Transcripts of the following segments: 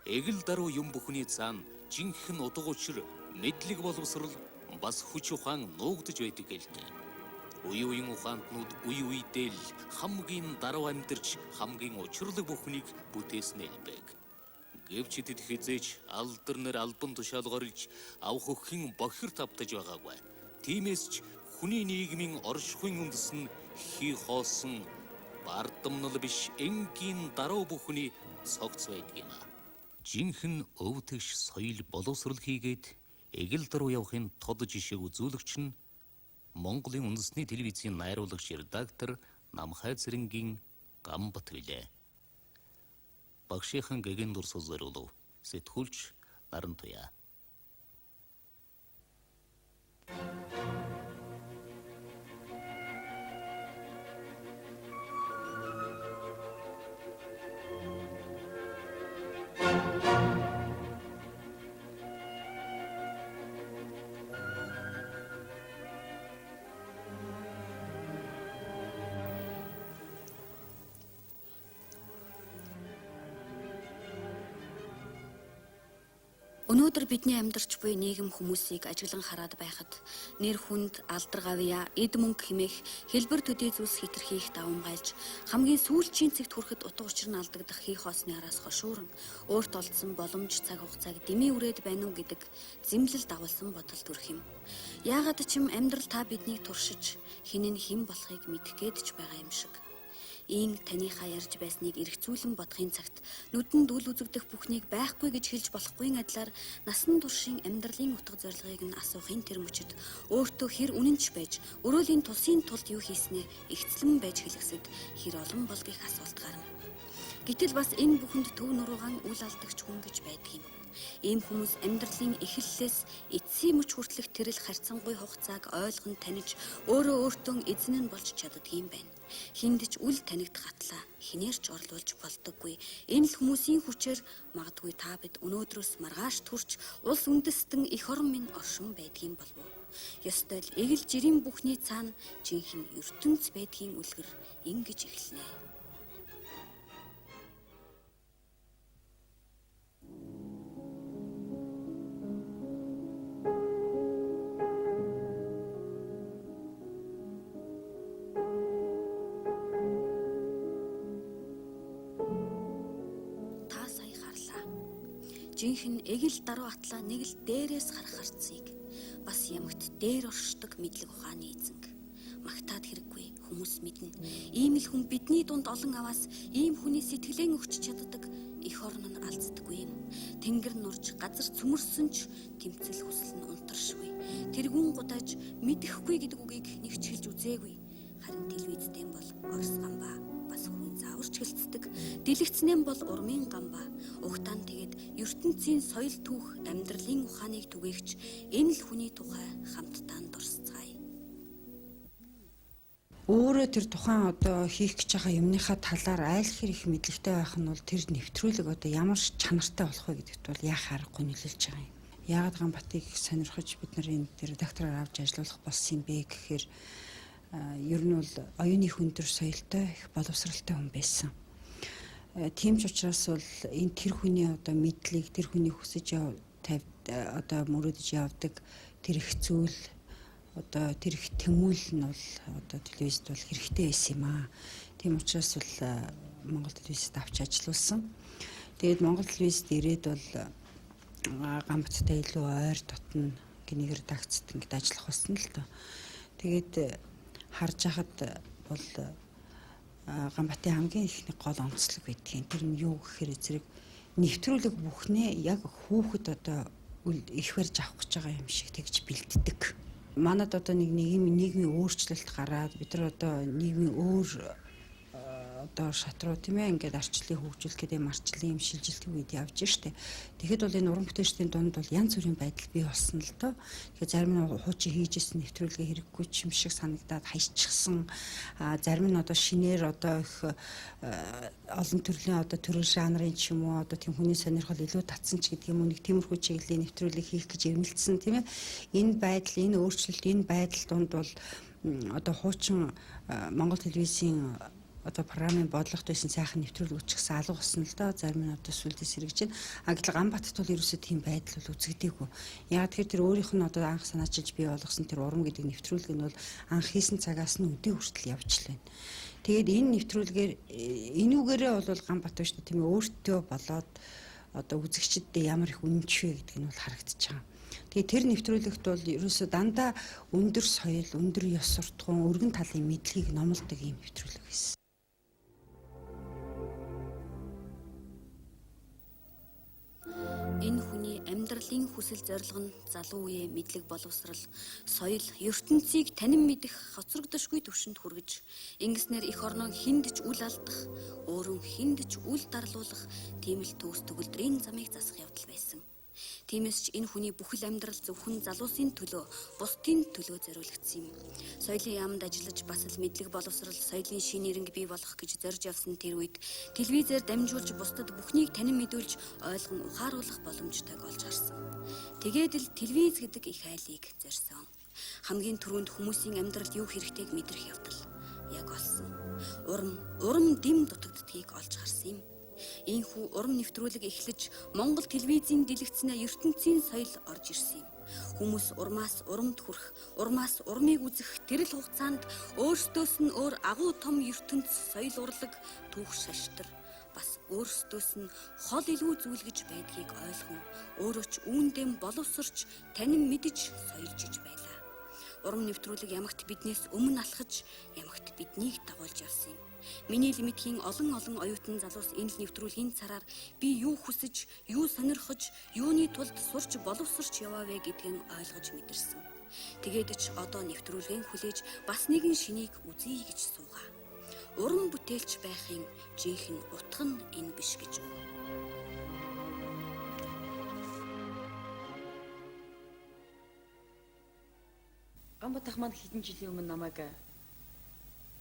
эгэл даруй юм бүхний цаана жинхэнэ утга учир, мэдлэг боловсрал бас хүч ухаан нуугдж байдаг гэлтэй. Үе үеийн ухаантнууд үе үедээ л хамгийн даруй амьдарч хамгийн учирлаг бүхнийг бүтээснэ байг. Гэвч тэд хизээч алдар нэр албан тушаалгаар илж авах өгхийн бохир тавтаж байгаагүй. Тиймээс ч хүний нийгмийн оршихуйн үндэс нь хий хоосон бардамнал биш энгийн даруй бүхний цогц байдаг юм а. Жинхэнэ өвтгш соёл боловсрол хийгээд эгэл даруй явахын тод жишээг үзүүлэгч нь Монголын үндэсний телевизийн найруулагч редактор Намхай Цэрэнгийн Гамбат билээ. Багшийнхан гэгэн дурсал зориулв. Сэтгүүлч Наран Туяа. Өнөөдөр бидний амьдарч буй нийгэм хүмүүсийг ажиглан хараад байхад нэр хүнд, алдар гавьяа, эд мөнгө хэмээх хэлбэр төдий зүйлс хэтэрхийх давамгайлж хамгийн сүүлчийн цэгт хүрэхэд утга учир нь алдагдах хий хоосны араас хошууран өөрт олдсон боломж цаг хугацааг дэмий үрээд байна уу гэдэг зэмлэл дагуулсан бодол төрөх юм. Яагаад ч юм амьдрал та биднийг туршиж хинэн хэн болохыг мэдэх гээд ч байгаа юм шиг. Ийн таныхаа ярьж байсныг эргцүүлэн бодохын цагт нүдэнд үл үзэгдэх бүхнийг байхгүй гэж хэлж болохгүй адилаар насан туршийн амьдралын утга зорилгыг нь асуухын тэр мөчөд өөртөө хэр үнэнч байж өрөөлийн тусын тулд юу хийснээ ихцлэн байж хэлэхсэд хэр олон болдгийг асуулт гарна. Гэтэл бас энэ бүхэнд төв нуруугаан үл алдагч хүн гэж байдаг юм. Ийм хүмүүс амьдралын эхлэлээс эцсийн мөч хүртэлх тэрэл харьцангуй хугацааг ойлгон таних өөрөө өөртөө эзэн нь болж чаддгийм байна. Хинд ч үл танигдах атлаа хинээрч орлуулж болдоггүй. Энэ л хүмүүсийн хүчээр магадгүй та бид өнөөдрөөс маргааш төрч улс үндэстэн эх орон минь оршин байдгийн болов уу? Ёстой л эгэл жирийн бүхний цаана жинхэнэ ертөнц байдгийн үлгэр ингэж эхэлнэ. Жинхэнэ эгэл даруй атлаа нэг л дээрээс харах харцыг бас ямагт дээр оршдог мэдлэг ухааны эзэнг магтаад хэрэггүй хүмүүс мэднэ. Ийм л хүн бидний дунд олон аваас ийм хүний сэтгэлэн өгч чаддаг эх орн нь алддаггүй юм. Тэнгэр нурж газар цөмөрсөн ч тэмцэл хүсэл нь унтаршгүй. Тэргүүн гудаж мэдэхгүй гэдэг үгийг нэг ч хэлж үзээгүй. Харин телевизтэй бол Орос гамбаа бас хүн зааварч хэлцдэг. Дэлгэцнэн бол урмын гамбаа. Угтаан тэгээд ертөнцийн соёл түүх амьдралын ухааныг түгээгч энэ л хүний тухай хамтдаа дурсцгаая. Өөрөө тэр тухайн одоо хийх гэж байгаа юмныхаа талаар айл хэр их мэдлэгтэй байх нь бол тэр нэвтрүүлэг одоо ямар чанартай болох вэ гэдэгт бол яах аргагүй нөлөөлж байгаа юм. Яагаад Гамбатыг сонирхож бид нар энэ тэр редактораар авч ажиллах болсон юм бэ гэхээр ер нь бол оюуны хүндэр соёлтой их боловсралтай хүн байсан. Тийм ч учраас бол энэ тэр хүний одоо мэдлэг, тэр хүний хүсэж одоо мөрөдөж явдаг тэр их зүйл, одоо тэр их тэмүүлэл нь бол одоо телевизэд бол хэрэгтэй байсан юм аа. Тийм учраас бол Монгол телевизэд авч ажилласан. Тэгээд Монгол телевизэд ирээд бол Гамбаттай илүү ойр дотно гинээр редакцид ингэж ажиллах болсон л доо. Тэгээд харж хахад бол Гамбатын хамгийн ихний гол онцлог байдгийн. Тэр нь юу гэхээр зэрэг нэвтрүүлэг бүхнээ яг хүүхэд одоо их барьж авах гэж байгаа юм шиг тэгж бэлддэг. Манад одоо нэг нийгмийн өөрчлөлт гараад бид нар одоо нийгмийн өөр одоо шатруу тийм ээ ингээд арчлалыг хөгжүүлэх гэдэг марчлалын юм шилжилтийн үед явж штэ. Тэгэхэд бол энэ уран бүтээлчдийн дунд бол янз бүрийн байдал бий болсон л доо. Тэгэхээр зарим нь хуучин хийжсэн нэвтрүүлгээ хэрэггүй юм шиг санагдаад хайччихсан. Зарим нь одоо шинээр одоо их олон төрлийн одоо төрөл жанрын ч юм уу одоо тийм хүний сонирхол илүү татсан ч гэдэг юм уу нэг тиймэрхүү чиглэлийн нэвтрүүлэг хийх гэж ирмэлцсэн тийм ээ. Энэ байдал, энэ өөрчлөлт, энэ байдал дунд бол одоо хуучин Монгол телевизийн одоо програмын бодлогот байсан сайхан нэвтрүүлэг үчигсэн алга болсон л доо. Зарим нь одоо сүлдээс сэргэж байна. Гэтэл Ганбаатарт бол ерөөсөө тийм байдал бол үзэгдээгүй. Яг тэгэхээр тэр өөрийнх нь одоо анх санаачилж бий болгосон тэр урам гэдэг нэвтрүүлэг нь бол анх хийсэн цагаас нь өдөө хүртэл явж л байна. Тэгээд энэ нэвтрүүлгээр энүүгээрээ бол Ганбаатар шүү дээ тийм ээ өөртөө болоод одоо үзэгчдэд ямар их үнэнч вэ гэдэг нь бол харагдаж байгаа. Тэгээд тэр нэвтрүүлэгт бол ерөөсөө дандаа өндөр соёл, өндөр ёс суртахуун, өргөн талын мэдлэгийг номлодог юм нэвтрүүлэг байсан. Энэ хүний амьдралын хүсэл зорилго нь залуу үеэ мэдлэг боловсрал, соёл, ертөнцийг танин мэдэх хоцрогдошгүй түвшинд хүргэж, ингэснээр эх орноо хиндэж үл алдах, өөрөөн хиндэж үл дарлуулах тийм л төгс төгөлдрийн замыг засах явдал байсан. Тиймээс ч энэ хүний бүхэл амьдрал зөвхөн залуусын төлөө, бусдын төлөө зориулагдсан юм. Соёлын яамд ажиллаж бас л мэдлэг боловсрал, соёлын шин нэрнг бий болгох гэж зорж явсан тэр үед телевизээр дамжуулж бусдад бүхнийг танин мэдүүлж ойлгон ухааруулах боломжтойг олж харсан. Тэгээд л телевиз гэдэг их айлыг зорьсон. Хамгийн түрүүнд хүмүүсийн амьдралд юу хэрэгтэйг мэдрэх явдал яг олсон. Урам дэм дутагддгийг олж харсан юм. Ийхүү урам нэвтрүүлэг эхлэж Монгол телевизийн дэлгэцнээ ертөнцийн соёл орж ирсэн юм. Хүмүүс урмаас урамд хүрэх, урмаас урмыг үзэх тэрл хугацаанд өөрсдөөс нь өөр агуу том ертөнц соёл урлаг түүх шаштар бас өөрсдөөс нь хол илүү зүйл гэж байдгийг ойлгон өөрөө ч үүндэм боловсрч танин мэдж соёлжиж байлаа. Урам нэвтрүүлэг ямагт биднээс өмнө алхаж, ямагт биднийг дагуулж явсан юм. Миний лимитхийн олон оюутан залуус энэ л нэвтрүүлгийн цараар би юу хүсэж, юу сонирхож, юуны тулд сурч боловсрч яваа вэ гэдгийг ойлгож мэдэрсэн. Тэгээд ч одоо нэвтрүүлгийн хүлээж бас нэгэн шинийг үзье гэж суугаа. Уран бүтээлч байхын жинхэнэ утга нь энэ биш гэж үү. Ганбаатар маань хэдэн жилийн өмнө намайг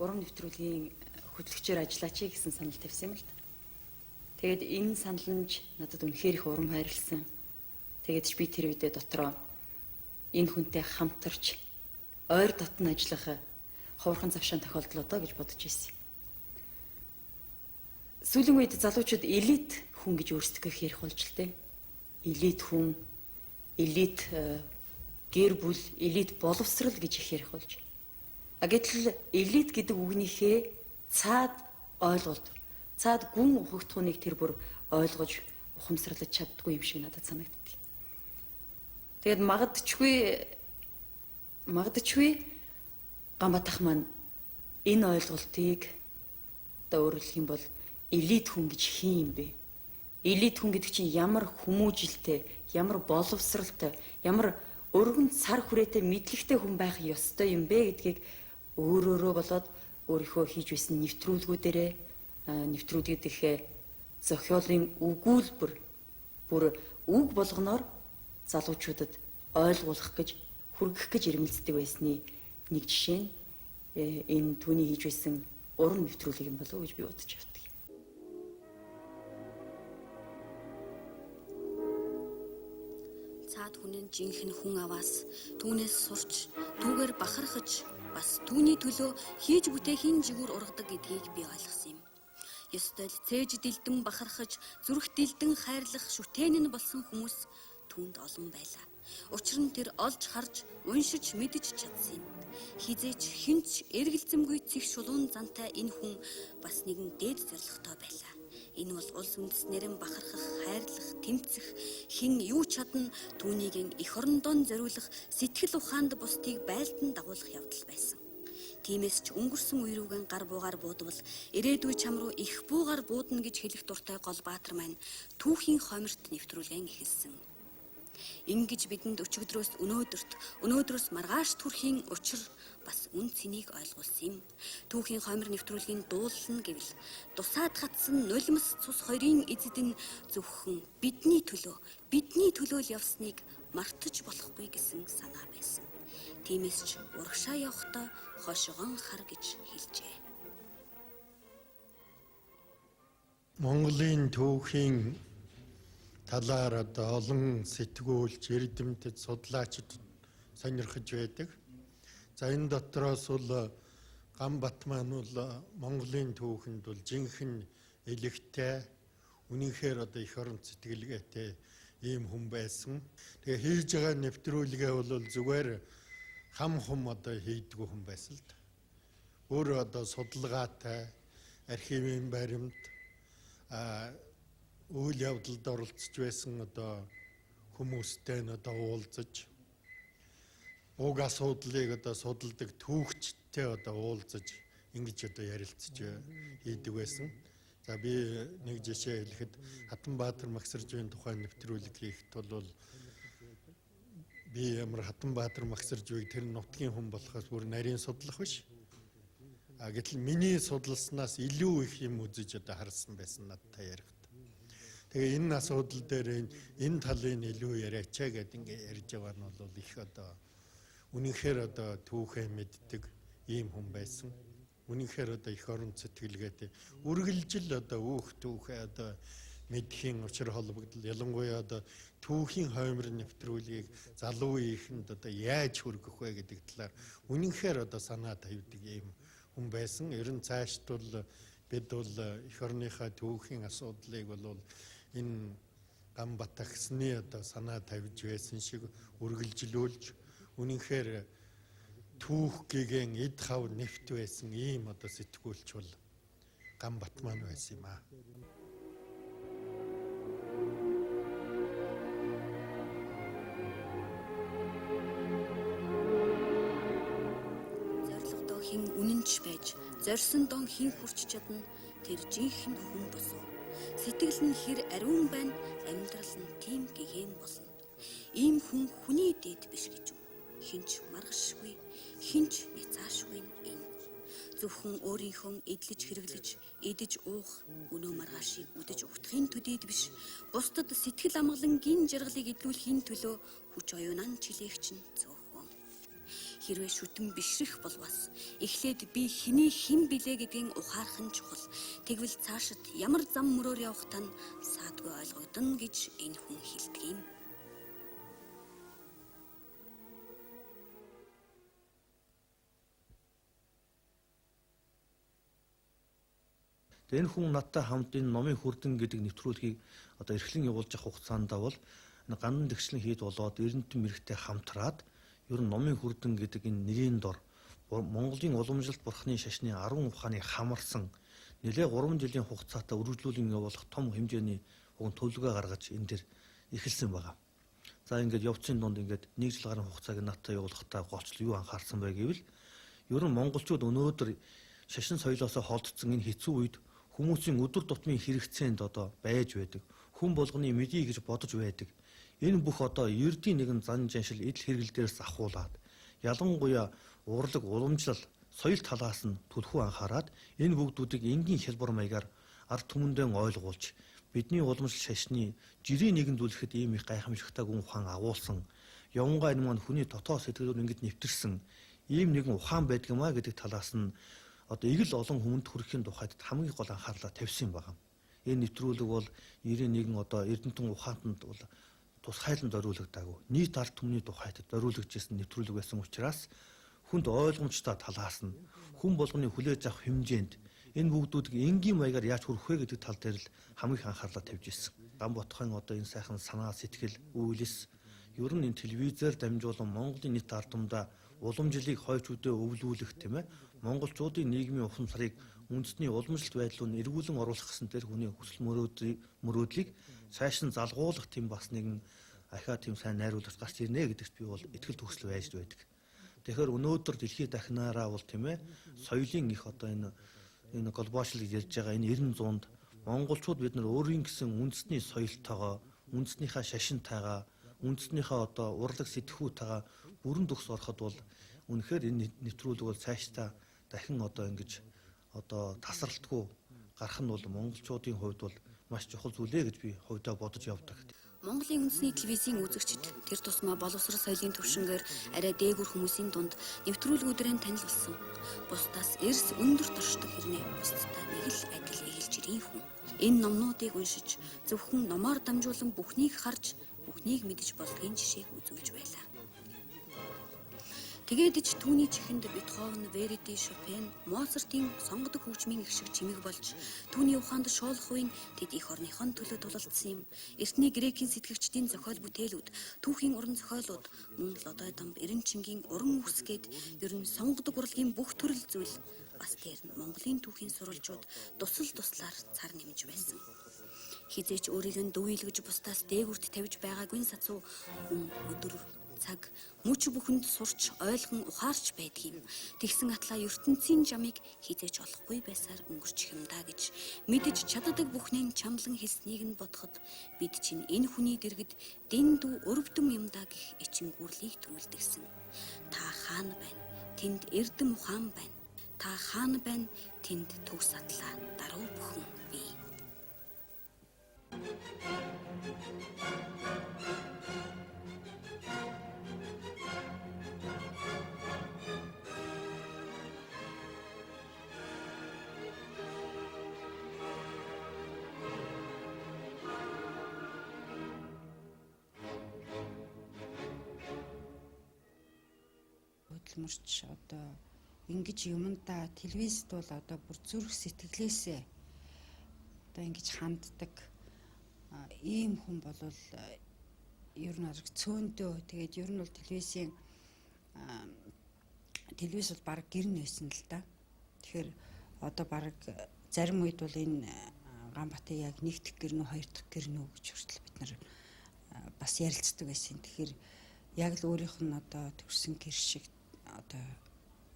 уран нэвтрүүлгийн хөтлөгчөөр ажиллаач гэсэн санал тавьсан юм л та. Тэгээд энэ санал нь надад үнэхээр их урам хайрлсан. Тэгээд ч би тэр үедээ дотроо энэ хүнтэй хамтарч ойр дотн ажиллах ховорхон завшаан тохиолдол одоо гэж бодож ирсэн. Сүүлийн үед залуучууд элит хүн гэж өөрсдөө ярих болж л дээ. Элит хүн, элит гэр бүл, элит боловсрал гэж их ярих болж. Гэтэл элит гэдэг үгнийхээ цаад ойлголт, цаад гүн ухагтхууныг тэр бүр ойлгож ухамсарлаж чаддгүй юм шиг надад санагддаг. Тэгээд магадчгүй Ганбаатар маань энэ ойлголтыг одоо өөрөөр хэлэх юм бол элит хүн гэж хин юм бэ? Элит хүн гэдэг чинь ямар хүмүүжилтэй, ямар боловсралтай, ямар өргөн сар хүрээтэй мэдлэгтэй хүн байх ёстой юм бэ гэдгийг өөрөөрөө болоод өөрийнхөө хийж байсан нэвтрүүлгүүдээрээ нэвтрүүлгүүдийнхээ зохиолын өгүүлбэр бүр үг болгоноор залуучуудад ойлгуулах гэж хүргэх гэж ирмэлцдэг байсны нэг жишээ нь энэ түүний хийж байсан уран нэвтрүүлэг юм болов уу гэж би бодож явдаг. Цаад хүнийн жинхэнэ хүн аваас түүнээс сурч түүгээр бахархаж бас түүний төлөө хийж бүтээхийн жигүүр ургадаг гэдгийг би ойлгосон юм. Ёстой л цээж дэлдэн бахархаж, зүрх дэлдэн хайрлах шүтээн нь болсон хүмүүс түүнд олон байлаа. Учир нь тэр олж харж, уншиж, мэдж чадсан юм. Хизээч хинч эргэлзэмгүй цэг шулуун зантай энэ хүн бас нэгэн дээд зорилготой байлаа. Энэ бол улс үндэснэрэн бахархах, хайрлах, тэмцэх, хэн юу чадна түүнийг эх орондоо зориулах, сэтгэл ухаанд бусдыг байлдан дагуулах явдал байсан. Тиймээс ч өнгөрсөн үе рүүгэн гар буугаар буудвал ирээдүй чам руу их буугаар буудна гэж хэлэх дуртай Голбаатар маань түүхийн хомирт нэвтрүүлгэн эхэлсэн. Ингэж бидэнд өчигдрөөс өнөөдрөөс маргааш төрхийн учир бас үн цэнийг ойлгуулсан юм. Түүхийн хомир нэвтрүүлгийн дуулал нь гэвэл дусаад гатсан нулимс цус хоёрын эзэд нь зөвхөн бидний төлөө л явсныг мартаж болохгүй гэсэн санаа байсан. Тиймээс ч урагшаа явахдаа хошгон хар гэж хэлжээ. Монголын түүхийн талаар одоо олон сэтгүүлч, эрдэмтэд, судлаачид сонирхож байдаг. За энэ дотроос бол Гамбат маань бол Монголын түүхэнд бол жинхэнэ элэгтэй үнэнхээр одоо их орон сэтгэлгээтэй ийм хүн байсан. Тэгээ хийж байгаа нэвтрүүлгээ бол зүгээр хам хум одоо хийдгүү хүн байсан л да. Өөр одоо судалгаатай архивын баримт үйл явдалд оролцож байсан одоо хүмүүстэй нь одоо уулзаж уг асуудлыг одоо судалдаг түүхчтэй одоо уулзаж ингэж одоо ярилцж хийдэг байсан. За би нэг жишээ хэлэхэд Хатанбаатар Магсаржийн тухайн нэвтрүүлэг хийхэд бол би ямар Хатанбаатар Магсаржийг тэр нутгийн хүн болохоос бүр нарийн судлах биш. Гэтэл миний судалснаас илүү их юм үзэж одоо харсан байсан надтай ярихад. Тэгээ энэ асуудал дээр энэ талын илүү яриач гэдэг ингээ ярьж байгаа нь бол их одоо үнэнхээр одоо түүхээ мэддэг ийм хүн байсан. Үнэнхээр одоо их орон сэтгэлгээтэй үргэлжил одоо өөх түүхээ одоо мэдхийн учир холбогдол ялангуяа одоо түүхийн хоймор нэвтрүүлгийг залуу үеийнхэнд одоо яаж хүргэх вэ гэдэг талаар үнэнхээр одоо санаа тавьдаг ийм хүн байсан. Ер нь цаашд бол бид бол их орныхаа түүхийн асуудлыг бол энэ Гамбатагсны одоо санаа тавьж байсан шиг үргэлжлүүлж үнэнхээр түүх гэгэн эд хав нэвт байсан ийм одоо сэтгүүлч бол Гамбат маань байсан юм аа. Зорилгодоо хэн үнэнч байж, зорьсон дон хэн хүрч чадна тэр жинхэнэ хүн болов. Сэтгэл нь хэр ариун байна, амьдрал нь тийм гэгэн болно. Ийм хүн хүний дээд биш гэж юм. Хинч маргашгүй, хинч няцаашгүй энэ. Зөвхөн өөрийнхөө эдлэж хэрэглэж, идэж уух, өнөө маргаашийг үдэж угтахын төдийд биш, бусдад сэтгэл амгалан гин жаргалыг идэвхжүүлэхийн төлөө хүч оюунан чилээгч нь зөөхөн. Хэрвээ шүтэн бишрэх бол бас эхлээд би хэний хэн билээ гэдгийг ухаарах нь чухал. Тэгвэл цаашид ямар зам мөрөөр явах тань саадгүй ойлгогдно гэж энэ хүн хэлдэг юм. Тэгээ энэ хүн надтай хамт энэ номын хүрдэн гэдэг нэвтрүүлгийг одоо эрхлэн явуулж явах хугацаанд бол гандан тэгшлэн хийд болоод Эрдэнэтэн мэрэгтэй хамтраад ер нь номын хүрдэн гэдэг энэ нэрийн дор Монголын уламжлалт бурхны шашны 10 ухааны хамарсан нэлээ 3 жилийн хугацаатай үргэлжлүүлэн явуулах том хэмжээний төлөвлөгөө гаргаж энэ дэр эхэлсэн байгаа. За ингээд явцын дунд ингээд 1 жил гаруй хугацааг надтай явуулахдаа голчлол юу анхаарсан бэ гэвэл ер нь монголчууд өнөөдөр шашин соёлоосоо холдсон энэ хэцүү үед хүмүүсийн өдөр тутмын хэрэгцээнд одоо байж байдаг. Хүн болгоны мэдий гэж бодож байдаг. Энэ бүх одоо ердийн нэгэн зан жаншил эдл хэрэгэл дээрээс ахуулаад ялангуяа урлаг уламжлал соёл талаас нь түлхүү анхаарад энэ бүгдүүдийг энгийн хялбар маягаар ард түмэндээ ойлгуулж бидний уламжлал шашны жирийн нэгэн зүйлэхэд ийм их гайхамшигтай гүн ухаан агуулсан явангаа энэ маань хүний дотоод сэтгэлээр ингэж нэвтэрсэн ийм нэгэн ухаан байдгамаа гэдэг талаас нь одоо ийг л олон хүнд хүрэхийн тухайд хамгийн гол анхаарлаа тавьсан байгаа. Энэ нэвтрүүлэг бол 91 одоо Эрдэнэтэн ухаантанд бол тусгайлан зориулагдаагүй. Нийт ард түмний тухайд зориулагдсан нэвтрүүлэг байсан учраас хүнд ойлгомжтой талаас нь хүн болгоны хүлээж авах хэмжээнд энэ бүгдүүдийг энгийн маягаар яаж хүрэх вэ гэдэг тал дээр л хамгийн их анхаарлаа тавьж ирсэн. Гамбатхан одоо энэ сайхан санаа сэтгэл үйлс ер нь энэ телевизээр дамжуулан Монголын нийт ард түмдээ уламжлалыг хойч үдээ өвлүүлэх тийм ээ монголчуудын нийгмийн ухамсарыг үндэсний уламжлалт байдлуу нь эргүүлэн оруулах гэсэн тэр хүний хүсэл мөрөөдлийг цааш нь залгуулах тийм бас нэгэн ахаа тийм сайн найруулагч гарч ирнэ гэдэгт би бол итгэл төсөл байж байдаг. Тэгэхээр өнөөдөр дэлхийд дахинаараа бол тийм ээ соёлын их одоо энэ глобалчлыг ярьж байгаа энэ 90-100-д монголчууд бид нар өөрийн гэсэн үндэсний соёлтойгоо үндэснийхээ шашинтайгаа үндэснийхээ одоо урлаг сэтгхүүтэйгээ бүрэн төгс ороход бол үнэхээр энэ нэвтрүүлэг бол цаашдаа дахин одоо ингэж одоо тасралтгүй гарах нь бол монголчуудын хувьд бол маш чухал зүйлээ гэж би хувьдаа бодож явдаг. Монголын үндэсний телевизийн үзэгчид тэр тусмаа боловсрол соёлын төвшингээр арай дээгүр хүмүүсийн дунд нэвтрүүлгүүдээр танил болсон. Бусдаас эрс өндөр туршдаг хэрнээ бусдаа нэг л адил эхэлж ирэх хүн. Энэ номнуудыг уншиж зөвхөн номоор дамжуулан бүхнийг харж бүхнийг мэдэж болдгийн жишээг үзүүлж байлаа. Тэгээд ч түүний чихэнд Бетховен, Верди, Шопен, Моцартын сонгодог хөгжмийн их шиг чимэг болж түүний ухаанд шоолох үеийн тэд их орныхон төлөө тулалдсан юм. Эртний грекийн сэтгэгчдийн зохиол бүтээлүүд, түүхийн уран зохиолууд, мөн Лодой Домб, Эренчингийн уран үсгээд ер нь сонгодог урлагийн бүх төрөл зүйл бас тэр нь Монголын түүхийн сурвалжууд тусал туслаар цар нэмж байсан. Хизээч өөрийг нь дүүйлгэж бусдаас дээгүрт тавьж байгаагүй сацуу хүн өдөр цаг мөч бүхэнд сурч ойлгон ухаарч байдаг юм. Тэгсэн атлаа ертөнцийн жамыг хизээж олохгүй байсаар өнгөрчих юм да гэж мэдэж чаддаг бүхнээ чамлан хэлснийг нь бодоход бид чинь энэ хүний дэргэд дэн дүү өрөвдөн юм да гэх эчин гүрлийг төрүүлдэгсэн. Та хаана байна? Тэнд эрдэм ухаан байна. Та хаана байна? Тэнд төгс атлаа даруй бүхэн бий. Хөдөлмөрч одоо ингэж юмдаа телевизэд бол одоо бүр зүрх сэтгэлээсээ одоо ингэж ханддаг ийм хүн болвол ер нь арга цөөндөө тэгээд ер нь бол телевиз бол баг гэр нээсэн л да. Тэгэхээр одоо баг зарим үед бол энэ Ганбатын яг нэг дэх гэр нүү хоёр дахь гэр нүү гэж хүртэл бид нар бас ярилцдаг байсан. Тэгэхээр яг л өөрийнх нь одоо төрсэн гэр шиг одоо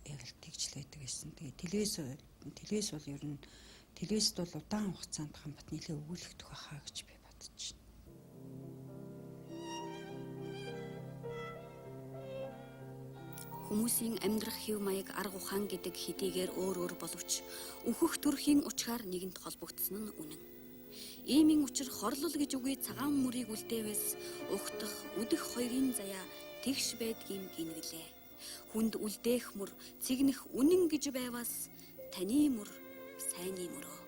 яг л тэгжлээдэг байсан. Тэгээ телевиз бол ер нь телевизд бол удаан хугацаанд Ганбат нэлээ өгүүлэгдэх байхаа гэж би бодож байна. Хүмүүсийн амьдрах хэв маяг арга ухаан гэдэг хэдийгээр өөр боловч өнхөх төрхийн учгаар нэгэнт холбогдсон нь үнэн. Иймийн учир хорлол гэж үгүй цагаан мөрийг үлдээвээс ухтах, үдэх хоёрын заяа тэгш байдгийн гинвэлээ. Хүнд үлдээх мөр, цэгнэх үнэн гэж байвас таны мөр, сайнны мөрөө.